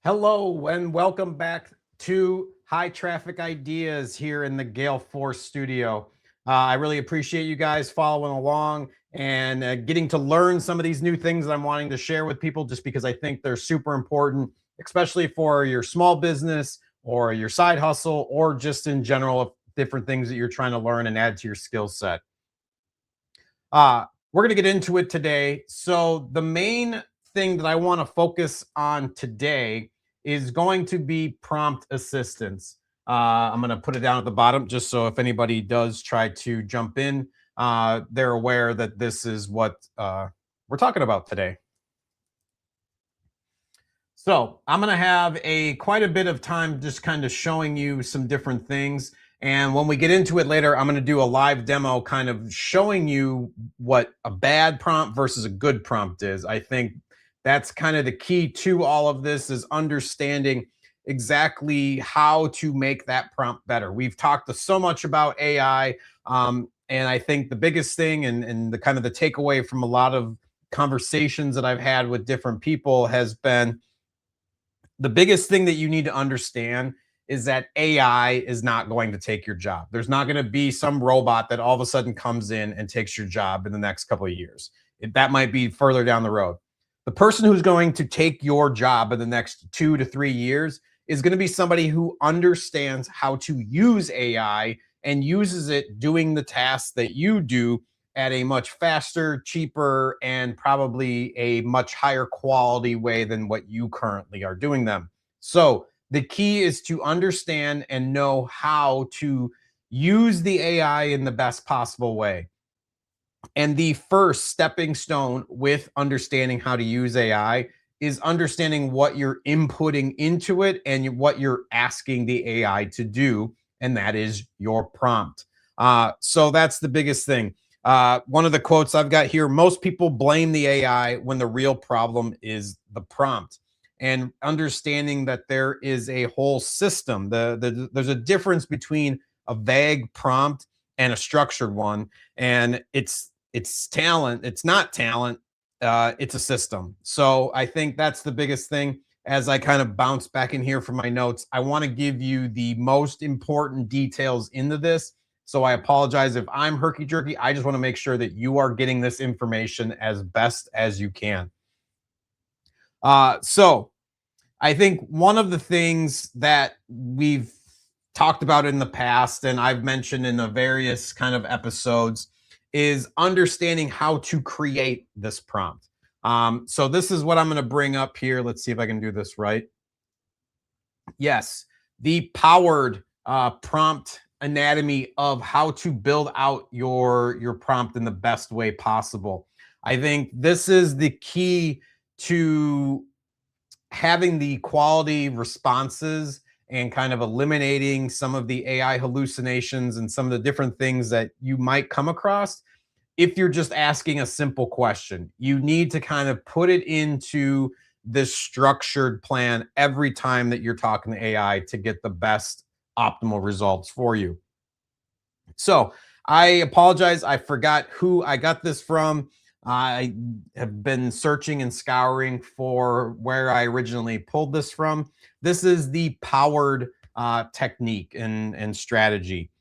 Hello and welcome back to High Traffic Ideas here in the Gale Force studio. I really appreciate you guys following along and getting to learn some of these new things that I'm wanting to share with people just because I think they're super important, especially for your small business or your side hustle or just in general, different things that you're trying to learn and add to your skill set. We're going to get into it today. So, the main thing that I want to focus on today is going to be prompt assistance. I'm going to put it down at the bottom just so if anybody does try to jump in, they're aware that this is what we're talking about today. So I'm going to have quite a bit of time just kind of showing you some different things. And when we get into it later, I'm going to do a live demo kind of showing you what a bad prompt versus a good prompt is. I think that's kind of the key to all of this is understanding exactly how to make that prompt better. We've talked so much about AI. And I think the biggest thing and the kind of the takeaway from a lot of conversations that I've had with different people has been the biggest thing that you need to understand is that AI is not going to take your job. There's not going to be some robot that all of a sudden comes in and takes your job in the next couple of years. That might be further down the road. The person who's going to take your job in the next 2 to 3 years is going to be somebody who understands how to use AI and uses it doing the tasks that you do at a much faster, cheaper, and probably a much higher quality way than what you currently are doing them. So the key is to understand and know how to use the AI in the best possible way. And the first stepping stone with understanding how to use AI is understanding what you're inputting into it and what you're asking the AI to do. And that is your prompt. So that's the biggest thing. One of the quotes I've got here, most people blame the AI when the real problem is the prompt. And understanding that there is a whole system. There's a difference between a vague prompt and a structured one. And it's talent. It's not talent. It's a system. So I think that's the biggest thing. As I kind of bounce back in here from my notes, I want to give you the most important details into this. So I apologize if I'm herky jerky. I just want to make sure that you are getting this information as best as you can. So I think one of the things that we've talked about in the past, and I've mentioned in the various kind of episodes, is understanding how to create this prompt. So this is what I'm going to bring up here. Let's see if I can do this right. Yes, the powered prompt anatomy of how to build out your prompt in the best way possible. I think this is the key to having the quality responses and kind of eliminating some of the AI hallucinations and some of the different things that you might come across if you're just asking a simple question. You need to kind of put it into this structured plan every time that you're talking to AI to get the best optimal results for you. So I apologize. I forgot who I got this from. I have been searching and scouring for where I originally pulled this from. This is the powered technique and strategy.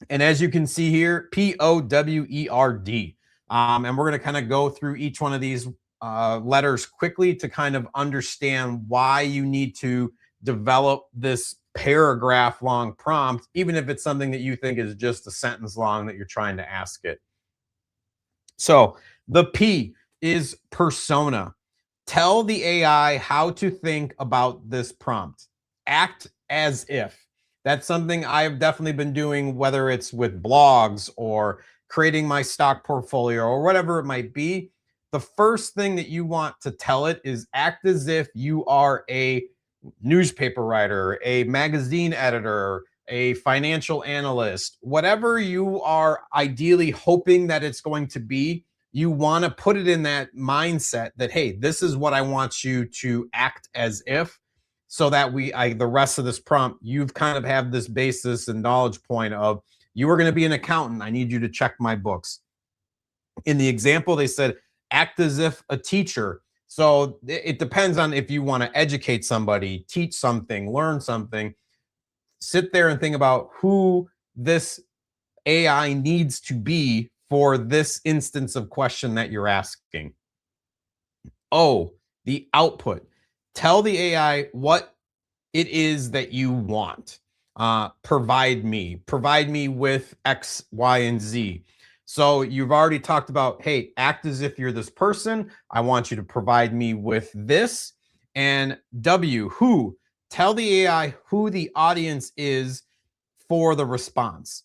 And as you can see here, POWERD. And we're going to kind of go through each one of these letters quickly to kind of understand why you need to develop this paragraph long prompt, even if it's something that you think is just a sentence long that you're trying to ask it. So the P is persona. Tell the AI how to think about this prompt. Act as if. That's something I've definitely been doing, whether it's with blogs or creating my stock portfolio or whatever it might be. The first thing that you want to tell it is act as if you are a newspaper writer, a magazine editor, a financial analyst, whatever you are ideally hoping that it's going to be. You want to put it in that mindset that, hey, this is what I want you to act as if, so that the rest of this prompt, you've kind of have this basis and knowledge point of, you are going to be an accountant. I need you to check my books. In the example, they said, act as if a teacher. So it depends on if you want to educate somebody, teach something, learn something. Sit there and think about who this AI needs to be for this instance of question that you're asking. Oh, the output. Tell the AI what it is that you want. Provide me with X, Y, and Z. So you've already talked about, hey, act as if you're this person. I want you to provide me with this. And W, who? Tell the AI who the audience is for the response.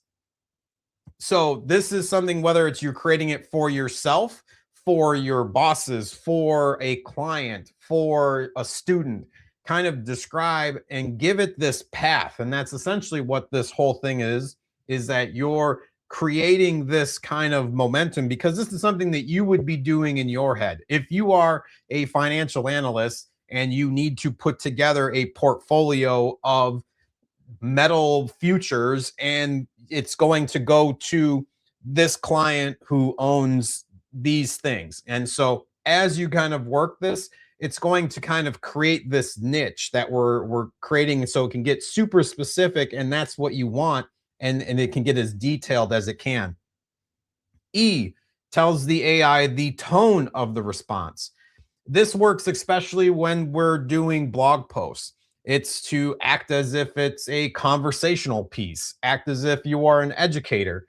So this is something, whether it's you're creating it for yourself, for your bosses, for a client, for a student, kind of describe and give it this path. And that's essentially what this whole thing is that you're creating this kind of momentum, because this is something that you would be doing in your head. If you are a financial analyst and you need to put together a portfolio of metal futures and it's going to go to this client who owns these things. And so as you kind of work this, it's going to kind of create this niche that we're creating so it can get super specific, and that's what you want, and it can get as detailed as it can. E tells the AI the tone of the response. This works especially when we're doing blog posts. It's to act as if it's a conversational piece, act as if you are an educator.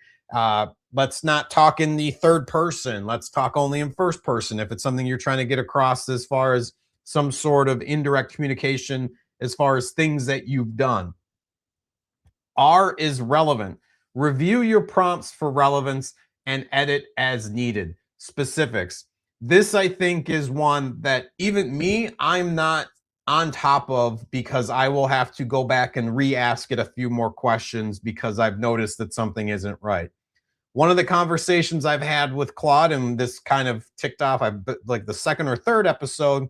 Let's not talk in the third person. Let's talk only in first person if it's something you're trying to get across as far as some sort of indirect communication, as far as things that you've done. R is relevant. Review your prompts for relevance and edit as needed. Specifics. This, I think, is one that even me, I'm not on top of, because I will have to go back and re-ask it a few more questions because I've noticed that something isn't right. One of the conversations I've had with Claude, and this kind of ticked off, like the second or third episode,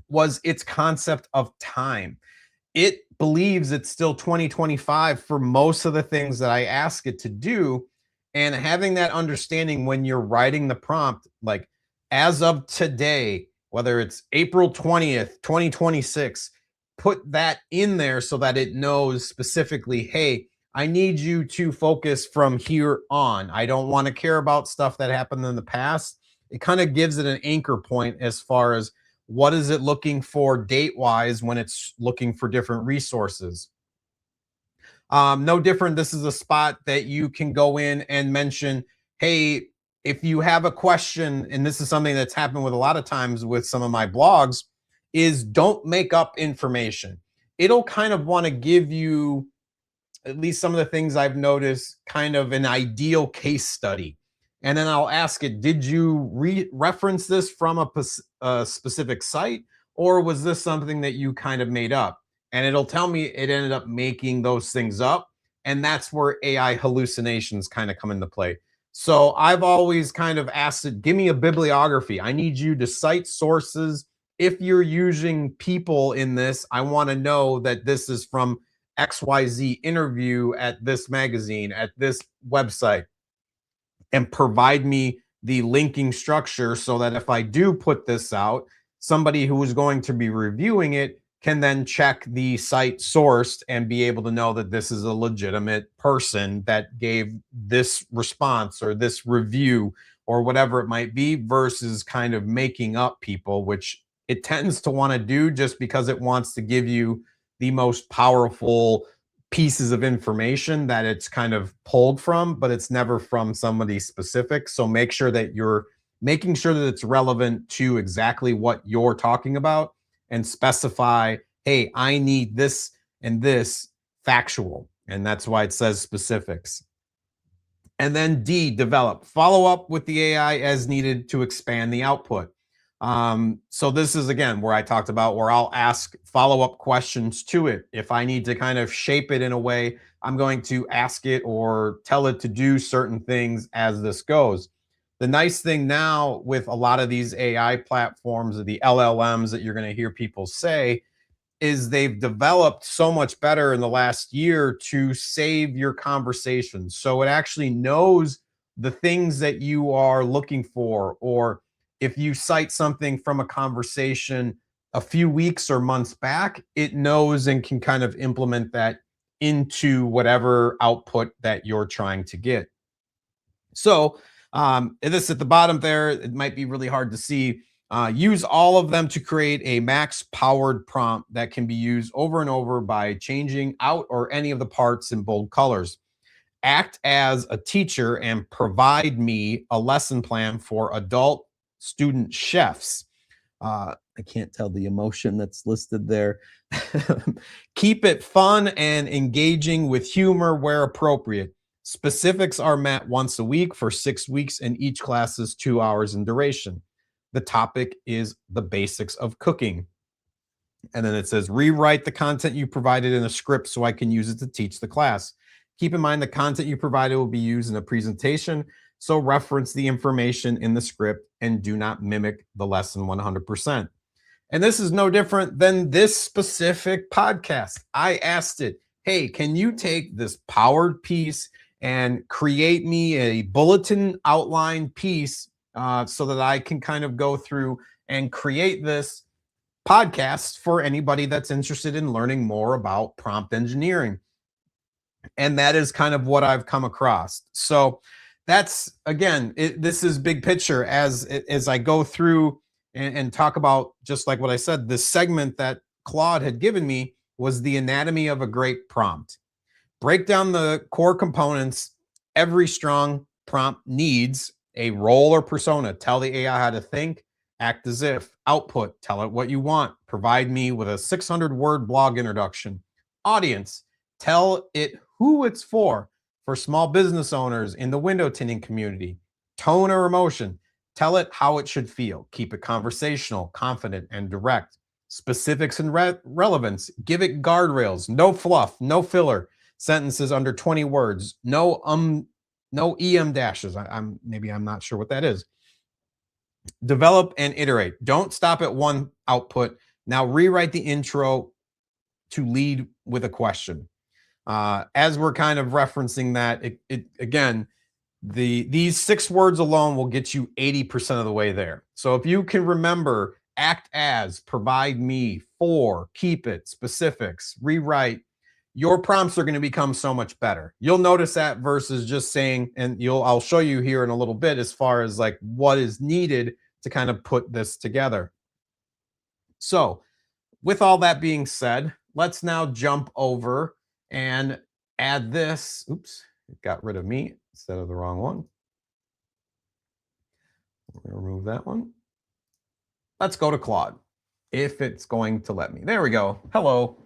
was its concept of time. It believes it's still 2025 for most of the things that I ask it to do. And having that understanding when you're writing the prompt, like as of today, whether it's April 20th, 2026, put that in there so that it knows specifically, hey, I need you to focus from here on. I don't want to care about stuff that happened in the past. It kind of gives it an anchor point as far as what is it looking for date wise when it's looking for different resources. No different. This is a spot that you can go in and mention, hey, if you have a question, and this is something that's happened with a lot of times with some of my blogs, is don't make up information. It'll kind of want to give you, at least some of the things I've noticed, kind of an ideal case study. And then I'll ask it, did you reference this from a specific site, or was this something that you kind of made up? And it'll tell me it ended up making those things up. And that's where AI hallucinations kind of come into play. So I've always kind of asked it, give me a bibliography. I need you to cite sources. If you're using people in this, I want to know that this is from XYZ interview at this magazine, at this website, and provide me the linking structure so that if I do put this out, somebody who is going to be reviewing it can then check the site sourced and be able to know that this is a legitimate person that gave this response or this review or whatever it might be, versus kind of making up people, which it tends to want to do just because it wants to give you the most powerful pieces of information that it's kind of pulled from, but it's never from somebody specific. So make sure that you're making sure that it's relevant to exactly what you're talking about, and specify, hey, I need this and this factual. And that's why it says specifics. And then D, develop. Follow up with the AI as needed to expand the output. So this is again where I talked about where I'll ask follow-up questions to it. If I need to kind of shape it in a way, I'm going to ask it or tell it to do certain things as this goes. The nice thing now with a lot of these AI platforms or the LLMs that you're going to hear people say is they've developed so much better in the last year to save your conversations. So it actually knows the things that you are looking for, or if you cite something from a conversation a few weeks or months back, it knows and can kind of implement that into whatever output that you're trying to get. So, this at the bottom there, it might be really hard to see. Use all of them to create a max powered prompt that can be used over and over by changing out or any of the parts in bold colors. Act as a teacher and provide me a lesson plan for adult student chefs. I can't tell the emotion that's listed there. Keep it fun and engaging with humor where appropriate. Specifics are met once a week for 6 weeks, and each class is 2 hours in duration. The topic is the basics of cooking. And then it says, rewrite the content you provided in a script so I can use it to teach the class. Keep in mind the content you provided will be used in a presentation, so reference the information in the script and do not mimic the lesson 100%. And this is no different than this specific podcast. I asked it, hey, can you take this powered piece and create me a bulletin outline piece so that I can kind of go through and create this podcast for anybody that's interested in learning more about prompt engineering. And that is kind of what I've come across. So that's, again, this is big picture as I go through and talk about, just like what I said, this segment that Claude had given me was the anatomy of a great prompt. Break down the core components. Every strong prompt needs a role or persona. Tell the AI how to think, act as if. Output, tell it what you want. Provide me with a 600-word blog introduction. Audience, tell it who it's for small business owners in the window tinting community. Tone or emotion, tell it how it should feel. Keep it conversational, confident, and direct. Specifics and relevance, give it guardrails, no fluff, no filler, sentences under 20 words, no em dashes. I'm not sure what that is. Develop and iterate. Don't stop at one output. Now rewrite the intro to lead with a question. As we're kind of referencing that, again, these 6 words alone will get you 80% of the way there. So if you can remember, act as, provide me, for, keep it, specifics, rewrite, your prompts are going to become so much better. You'll notice that versus just saying, and I'll show you here in a little bit as far as like what is needed to kind of put this together. So with all that being said, let's now jump over and add this. Oops, it got rid of me instead of the wrong one. We're going to remove that one. Let's go to Claude, if it's going to let me. There we go. Hello.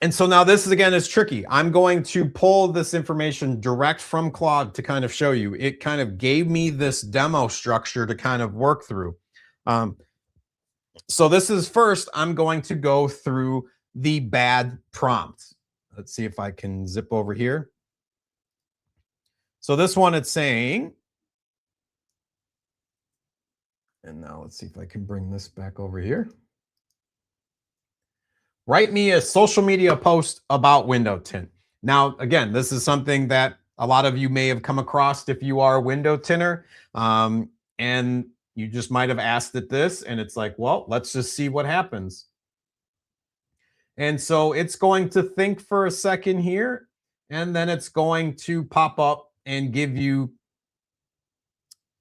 And so now this is, again, is tricky. I'm going to pull this information direct from Claude to kind of show you. It kind of gave me this demo structure to kind of work through. So this is first, I'm going to go through the bad prompt. Let's see if I can zip over here. So this one, it's saying, and now let's see if I can bring this back over here. Write me a social media post about window tint. Now, again, this is something that a lot of you may have come across if you are a window tinter. And you just might have asked it this, and it's like, well, let's just see what happens. And so it's going to think for a second here, and then it's going to pop up and give you,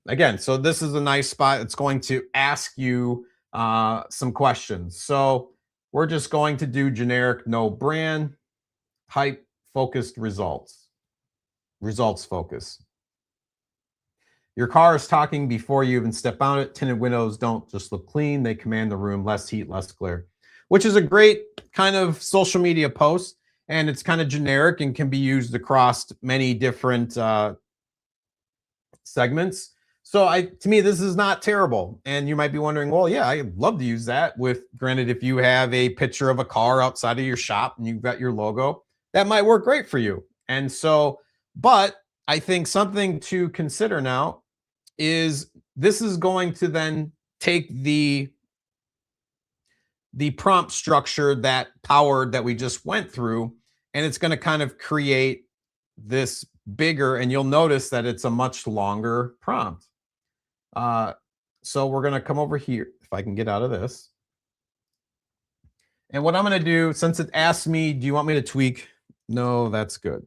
again, so this is a nice spot. It's going to ask you some questions. So we're just going to do generic, no brand, hype, focused results. Results focus. Your car is talking before you even step on it. Tinted windows don't just look clean. They command the room, less heat, less glare, which is a great kind of social media post. And it's kind of generic and can be used across many different segments. So to me, this is not terrible. And you might be wondering, well, yeah, I'd love to use that with, granted, if you have a picture of a car outside of your shop and you've got your logo, that might work great for you. And so, but I think something to consider now is this is going to then take the prompt structure that we just went through, and it's going to kind of create this bigger, and you'll notice that it's a much longer prompt. So we're going to come over here, if I can get out of this. And what I'm going to do, since it asks me, do you want me to tweak? No, that's good.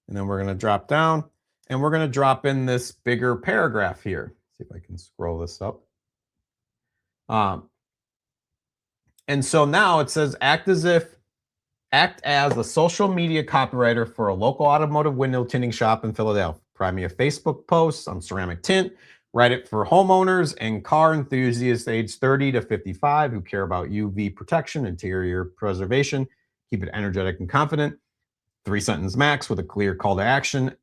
And then we're going to drop down, and we're going to drop in this bigger paragraph here. See if I can scroll this up. And so now it says, act as a social media copywriter for a local automotive window tinting shop in Philadelphia. Provide me a Facebook post on ceramic tint. Write it for homeowners and car enthusiasts aged 30 to 55 who care about UV protection, interior preservation. Keep it energetic and confident. 3-sentence max with a clear call to action.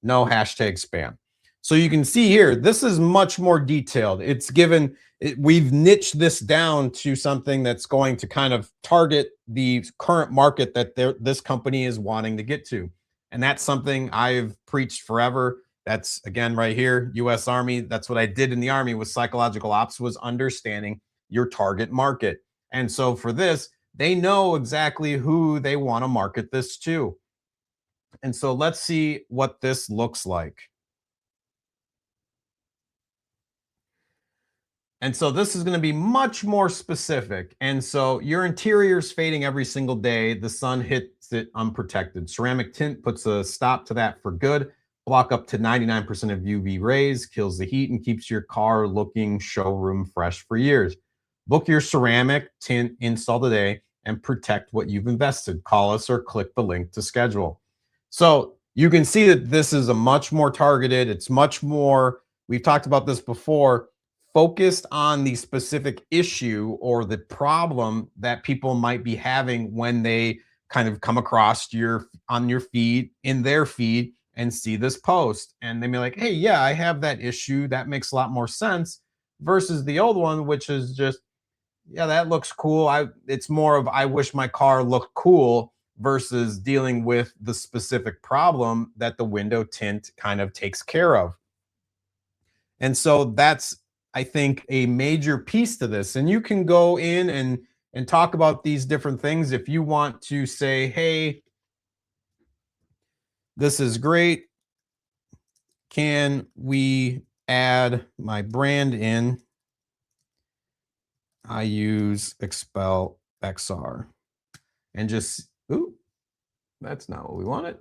No hashtag spam. So you can see here, this is much more detailed. It's given, we've niched this down to something that's going to kind of target the current market that this company is wanting to get to. And that's something I've preached forever. That's, again, right here, US Army. That's what I did in the Army with psychological ops, was understanding your target market. And so for this, they know exactly who they want to market this to. And so let's see what this looks like. And so this is going to be much more specific. And so your interior is fading every single day. The sun hits it unprotected. Ceramic tint puts a stop to that for good. Block up to 99% of UV rays, kills the heat, and keeps your car looking showroom fresh for years. Book your ceramic tint install today and protect what you've invested. Call us or click the link to schedule. So you can see that this is a much more targeted, it's much more, we've talked about this before, focused on the specific issue or the problem that people might be having when they kind of come across on your feed, in their feed, and see this post. And they may be like, hey, yeah, I have that issue. That makes a lot more sense versus the old one, which is just, yeah, that looks cool. It's more of, I wish my car looked cool versus dealing with the specific problem that the window tint kind of takes care of. And so that's, I think, a major piece to this. And you can go in and talk about these different things. If you want to say, hey, this is great. Can we add my brand in? I use Expel XR. And just, ooh, that's not what we wanted.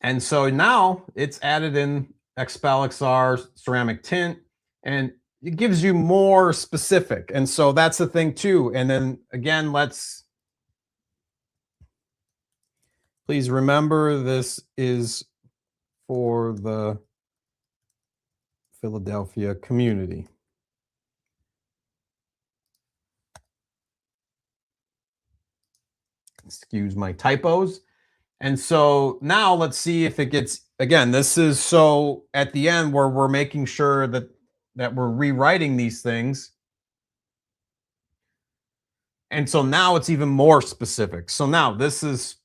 And so now it's added in Expel XR ceramic tint, and it gives you more specific. And so that's the thing too. And then again, please remember, this is for the Philadelphia community. Excuse my typos. And so now let's see if it gets, again, this is so at the end where we're making sure that we're rewriting these things. And so now it's even more specific. So now this is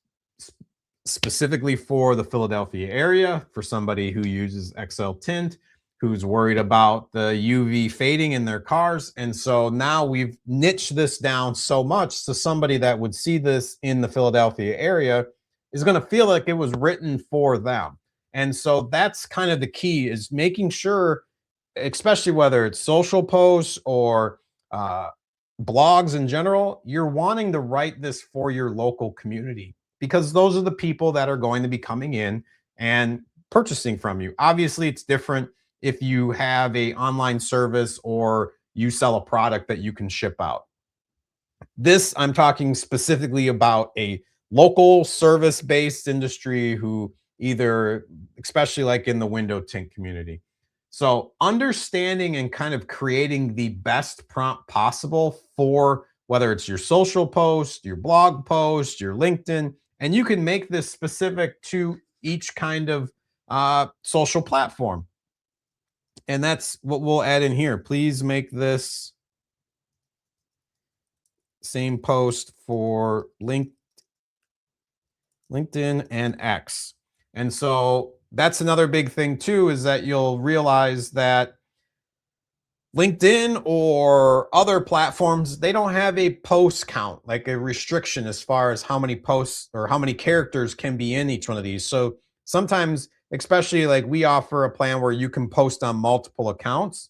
specifically for the Philadelphia area, for somebody who uses XL tint, who's worried about the UV fading in their cars. And so now we've niched this down so much, so somebody that would see this in the Philadelphia area is going to feel like it was written for them. And so that's kind of the key, is making sure, especially whether it's social posts or blogs in general, you're wanting to write this for your local community, because those are the people that are going to be coming in and purchasing from you. Obviously, it's different if you have a online service or you sell a product that you can ship out. This, I'm talking specifically about a local service-based industry who either, especially like in the window tint community. So understanding and kind of creating the best prompt possible for whether it's your social post, your blog post, your LinkedIn, and you can make this specific to each kind of social platform. And that's what we'll add in here. Please make this same post for LinkedIn and X. And so that's another big thing too, is that you'll realize that LinkedIn or other platforms, they don't have a post count, like a restriction as far as how many posts or how many characters can be in each one of these. So sometimes, especially like we offer a plan where you can post on multiple accounts,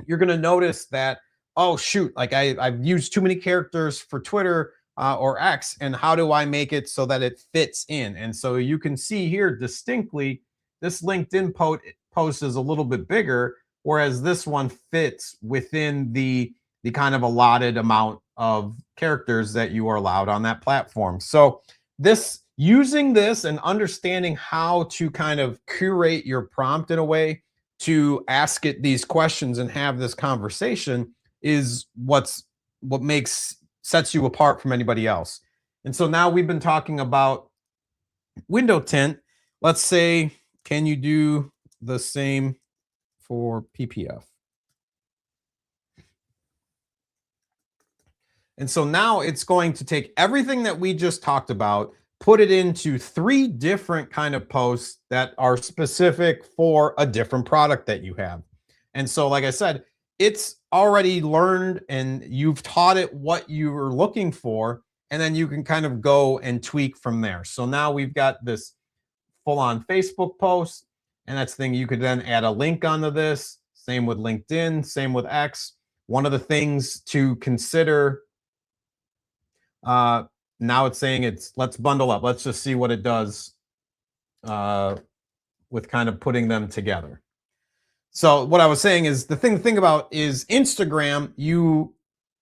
you're going to notice that, oh shoot, like I've used too many characters for Twitter or X, and how do I make it so that it fits in? And so you can see here distinctly, this LinkedIn post is a little bit bigger, whereas this one fits within the kind of allotted amount of characters that you are allowed on that platform. So this, using this and understanding how to kind of curate your prompt in a way to ask it these questions and have this conversation is what makes sets you apart from anybody else. And so now we've been talking about window tint. Let's say, can you do the same for PPF? And so now it's going to take everything that we just talked about, put it into 3 different kind of posts that are specific for a different product that you have. And so, like I said, it's already learned and you've taught it what you were looking for, and then you can kind of go and tweak from there. So now we've got this full on Facebook post, and that's the thing. You could then add a link onto this. Same with LinkedIn, same with X. One of the things to consider, uh, now it's saying it's let's bundle up. Let's just see what it does uh, with kind of putting them together. So what I was saying is the thing to think about is Instagram, you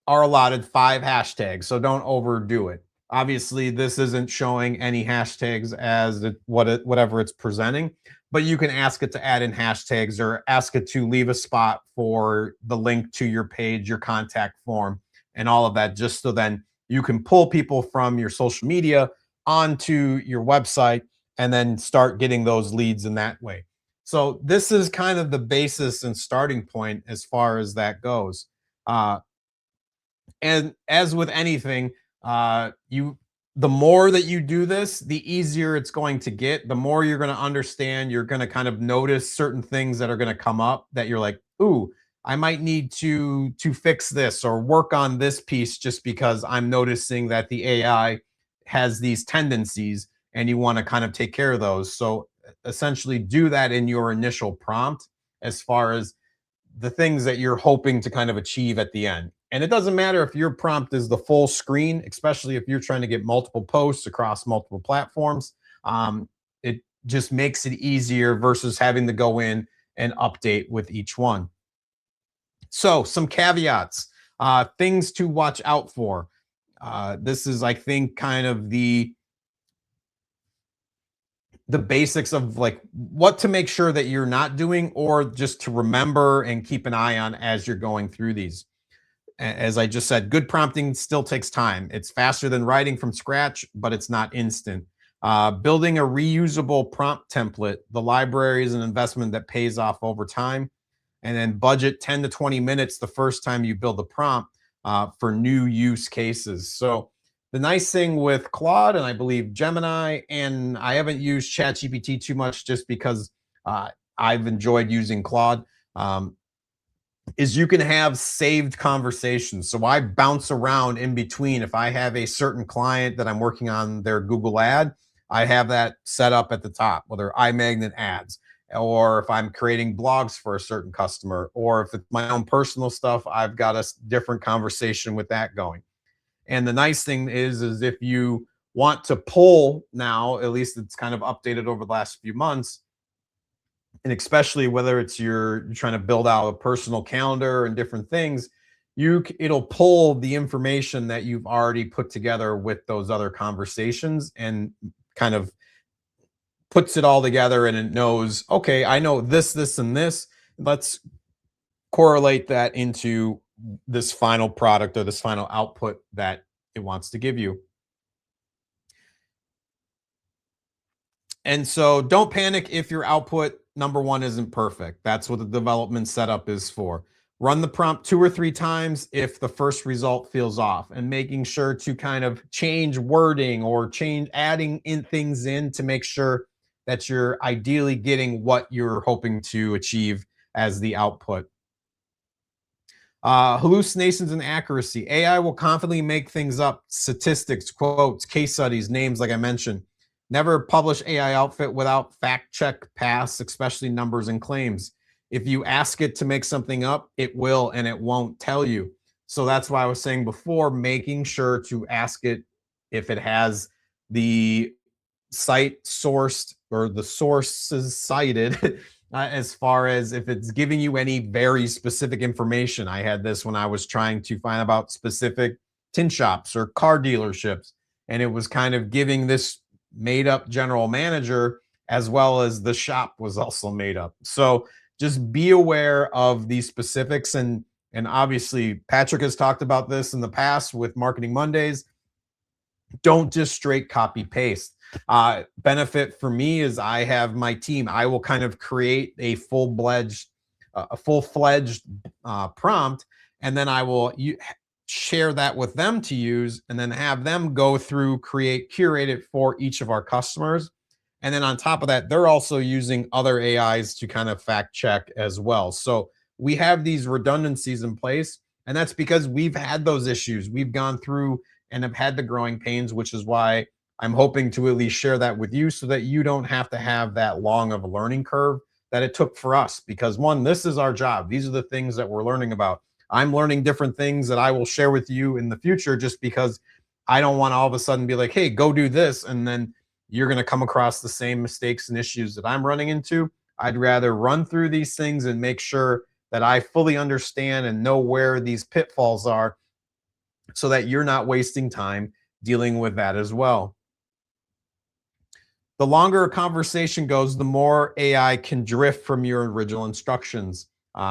are allotted 5 hashtags, so don't overdo it. Obviously, this isn't showing any hashtags as whatever it's presenting, but you can ask it to add in hashtags or ask it to leave a spot for the link to your page, your contact form, and all of that, just so then you can pull people from your social media onto your website and then start getting those leads in that way. So this is kind of the basis and starting point as far as that goes. Uh, and as with anything, you the more that you do this, the easier it's going to get. The more you're going to understand, you're going to kind of notice certain things that are going to come up that you're like, ooh, I might need to fix this or work on this piece just because I'm noticing that the AI has these tendencies and you want to kind of take care of those. So essentially do that in your initial prompt as far as the things that you're hoping to kind of achieve at the end. And it doesn't matter if your prompt is the full screen, especially if you're trying to get multiple posts across multiple platforms. It just makes it easier versus having to go in and update with each one. So, some caveats, things to watch out for. This is, I think, kind of the basics of like what to make sure that you're not doing, or just to remember and keep an eye on as you're going through these. As I just said, good prompting still takes time. It's faster than writing from scratch, but it's not instant. Building a reusable prompt template, the library is an investment that pays off over time. And then budget 10 to 20 minutes the first time you build the prompt for new use cases. So the nice thing with Claude, and I believe Gemini, and I haven't used ChatGPT too much just because I've enjoyed using Claude, is you can have saved conversations. So I bounce around in between. If I have a certain client that I'm working on their Google ad, I have that set up at the top, whether iMagnet ads, or if I'm creating blogs for a certain customer, or if it's my own personal stuff, I've got a different conversation with that going. And the nice thing is if you want to pull now, at least it's kind of updated over the last few months, and especially whether it's you're trying to build out a personal calendar and different things, it'll pull the information that you've already put together with those other conversations and kind of puts it all together, and it knows, okay, I know this, and this. Let's correlate that into this final product or this final output that it wants to give you. And so don't panic if your output, number one, isn't perfect. That's what the development setup is for. Run the prompt 2 or 3 times if the first result feels off, and making sure to kind of change wording or change adding in things in to make sure that you're ideally getting what you're hoping to achieve as the output. Hallucinations and accuracy. AI will confidently make things up, statistics, quotes, case studies, names, like I mentioned. Never publish AI outfit without fact check pass, especially numbers and claims. If you ask it to make something up, it will and it won't tell you. So that's why I was saying before, making sure to ask it if it has the site sourced or the sources cited as far as if it's giving you any very specific information. I had this when I was trying to find about specific tin shops or car dealerships, and it was kind of giving this made up general manager as well as the shop was also made up. So just be aware of these specifics, and obviously Patrick has talked about this in the past with Marketing Mondays. Don't just straight copy paste. Benefit for me is I have my team. I will kind of create a full-fledged prompt, and then I will share that with them to use, and then have them go through, curate it for each of our customers. And then on top of that, they're also using other AIs to kind of fact check as well. So we have these redundancies in place, and that's because we've had those issues. We've gone through and have had the growing pains, which is why I'm hoping to at least share that with you so that you don't have to have that long of a learning curve that it took for us. Because one, this is our job. These are the things that we're learning about. I'm learning different things that I will share with you in the future just because I don't want to all of a sudden be like, hey, go do this. And then you're going to come across the same mistakes and issues that I'm running into. I'd rather run through these things and make sure that I fully understand and know where these pitfalls are so that you're not wasting time dealing with that as well. The longer a conversation goes, the more AI can drift from your original instructions.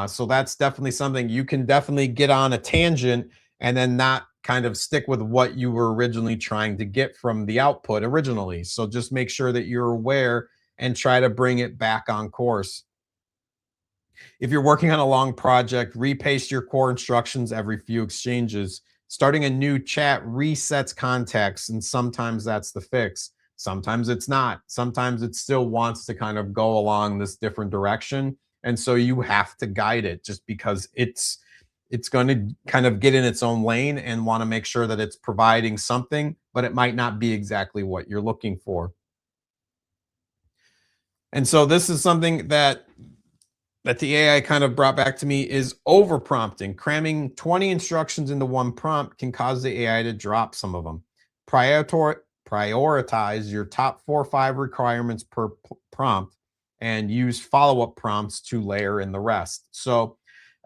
So that's definitely something you can definitely get on a tangent and then not kind of stick with what you were originally trying to get from the output originally. So just make sure that you're aware and try to bring it back on course. If you're working on a long project, repaste your core instructions every few exchanges. Starting a new chat resets context, and sometimes that's the fix. Sometimes it's not. Sometimes it still wants to kind of go along this different direction. And so you have to guide it just because it's going to kind of get in its own lane and want to make sure that it's providing something, but it might not be exactly what you're looking for. And so this is something that the AI kind of brought back to me is over prompting. Cramming 20 instructions into one prompt can cause the AI to drop some of them. Prioritize your top 4 or 5 requirements per prompt and use follow-up prompts to layer in the rest. So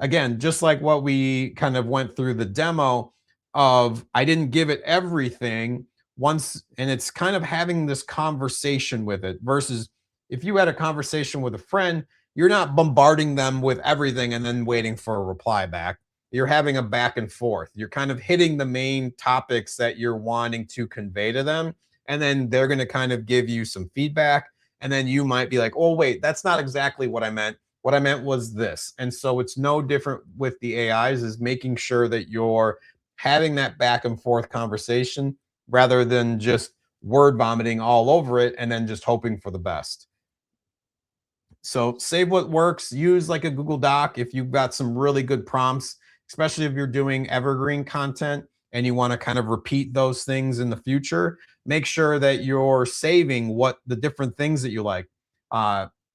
again, just like what we kind of went through the demo of, I didn't give it everything once, and it's kind of having this conversation with it versus if you had a conversation with a friend, you're not bombarding them with everything and then waiting for a reply back. You're having a back and forth. You're kind of hitting the main topics that you're wanting to convey to them. And then they're going to kind of give you some feedback. And then you might be like, oh, wait, that's not exactly what I meant. What I meant was this. And so it's no different with the AIs, is making sure that you're having that back and forth conversation rather than just word vomiting all over it and then just hoping for the best. So save what works, use like a Google Doc if you've got some really good prompts, especially if you're doing evergreen content and you want to kind of repeat those things in the future. Make sure that you're saving what the different things that you like.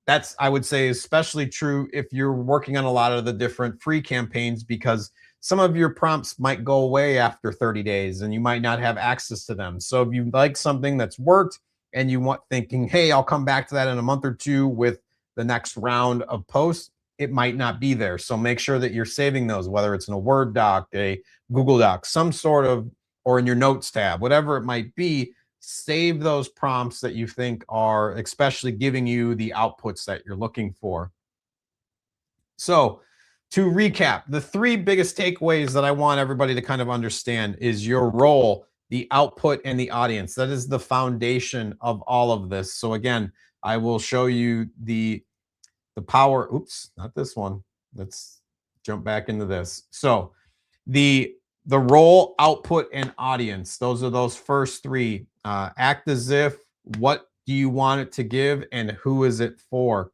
That's, I would say, especially true if you're working on a lot of the different free campaigns, because some of your prompts might go away after 30 days and you might not have access to them. So if you like something that's worked and you want thinking, hey, I'll come back to that in a month or two with the next round of posts, it might not be there. So make sure that you're saving those, whether it's in a Word doc, a Google Doc, some sort of, or in your notes tab, whatever it might be. Save those prompts that you think are especially giving you the outputs that you're looking for. So to recap, the 3 biggest takeaways that I want everybody to kind of understand is your role, the output, and the audience. That is the foundation of all of this. So again, I will show you the power. Oops, not this one. Let's jump back into this. So the role, output, and audience. Those are those first 3. Act as if, what do you want it to give, and who is it for?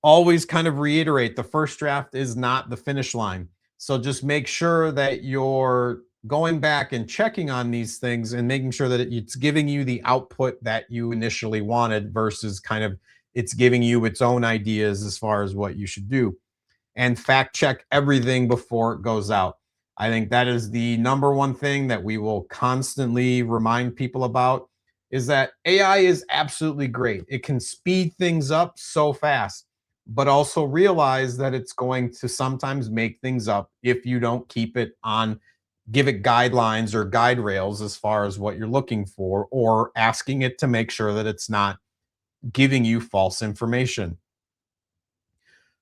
Always kind of reiterate, the first draft is not the finish line. So just make sure that you're going back and checking on these things and making sure that it's giving you the output that you initially wanted versus kind of it's giving you its own ideas as far as what you should do. And fact check everything before it goes out. I think that is the number one thing that we will constantly remind people about is that AI is absolutely great. It can speed things up so fast, but also realize that it's going to sometimes make things up if you don't keep it on, give it guidelines or guide rails as far as what you're looking for, or asking it to make sure that it's not giving you false information.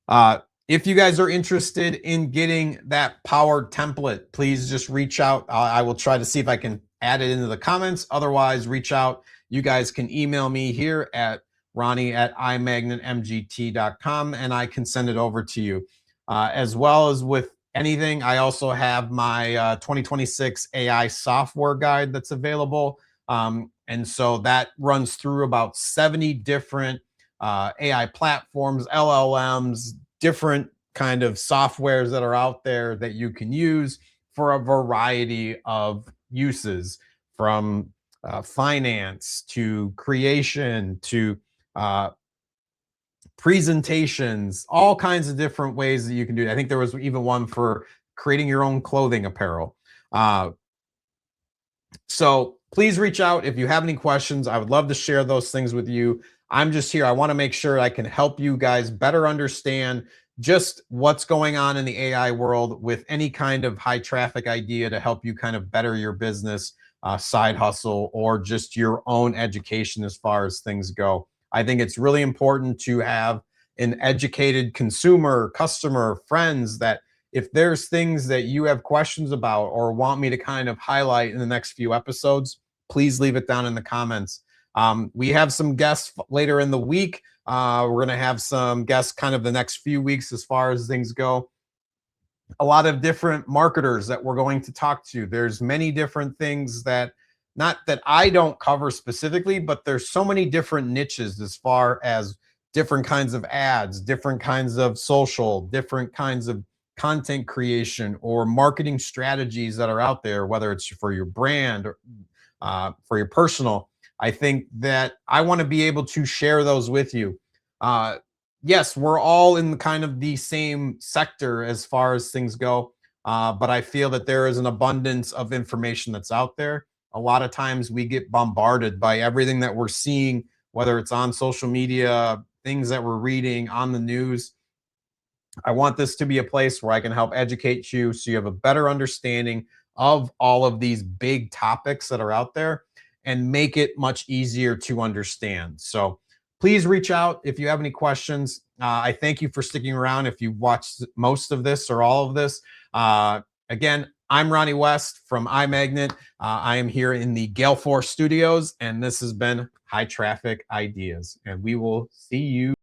Uh, if you guys are interested in getting that powered template, please just reach out. I will try to see if I can add it into the comments. Otherwise, reach out. You guys can email me here at ronnie@imagnetmgt.com and I can send it over to you. As well as with anything, I also have my 2026 AI software guide that's available. And so that runs through about 70 different AI platforms, LLMs, different kind of softwares that are out there that you can use for a variety of uses, from finance to creation to uh, presentations, all kinds of different ways that you can do it. I think there was even one for creating your own clothing apparel. Uh, so please reach out if you have any questions. I would love to share those things with you. I'm just here. I want to make sure I can help you guys better understand just what's going on in the AI world with any kind of high traffic idea to help you kind of better your business, side hustle, or just your own education as far as things go. I think it's really important to have an educated consumer, customer, friends that if there's things that you have questions about or want me to kind of highlight in the next few episodes, please leave it down in the comments. We have some guests later in the week. We're going to have some guests kind of the next few weeks as far as things go. A lot of different marketers that we're going to talk to. There's many different things that, not that I don't cover specifically, but there's so many different niches as far as different kinds of ads, different kinds of social, different kinds of content creation or marketing strategies that are out there, whether it's for your brand or for your personal. I think that I want to be able to share those with you. Yes, we're all in kind of the same sector as far as things go, but I feel that there is an abundance of information that's out there. A lot of times we get bombarded by everything that we're seeing, whether it's on social media, things that we're reading on the news. I want this to be a place where I can help educate you so you have a better understanding of all of these big topics that are out there and make it much easier to understand. So please reach out if you have any questions. I thank you for sticking around if you watched most of this or all of this. Again, I'm Ronnie West from iMagnet. I am here in the Gale Force Studios, and this has been High Traffic Ideas, and we will see you.